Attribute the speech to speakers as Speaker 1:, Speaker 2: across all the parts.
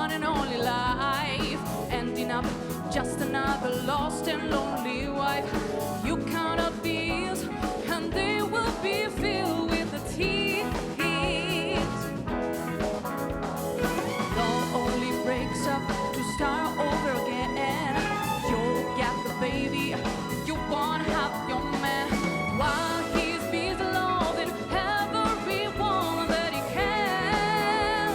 Speaker 1: one and only life, ending up just another lost and lonely wife. You count up the years and they will be filled with the tears. Love only breaks up to start over again. You'll get the baby, you won't have your man, while he's busy loving everyone that he can.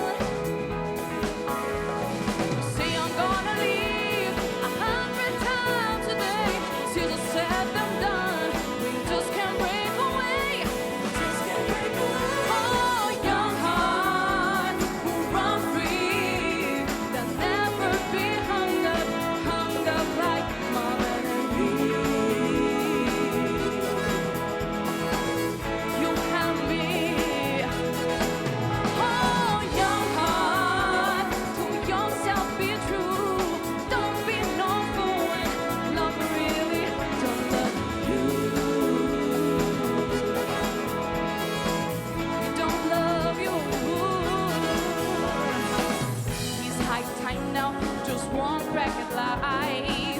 Speaker 1: You say I'm gonna leave 100 times a day, till I said them done. We just can't break away. Just can't break away. Oh, young heart who run free, they'll never be hung up like Mama and me. You and me. Oh, young heart, to yourself be true. Don't be no fool when love really don't love you. He don't love you. It's high time now, just one crack at life.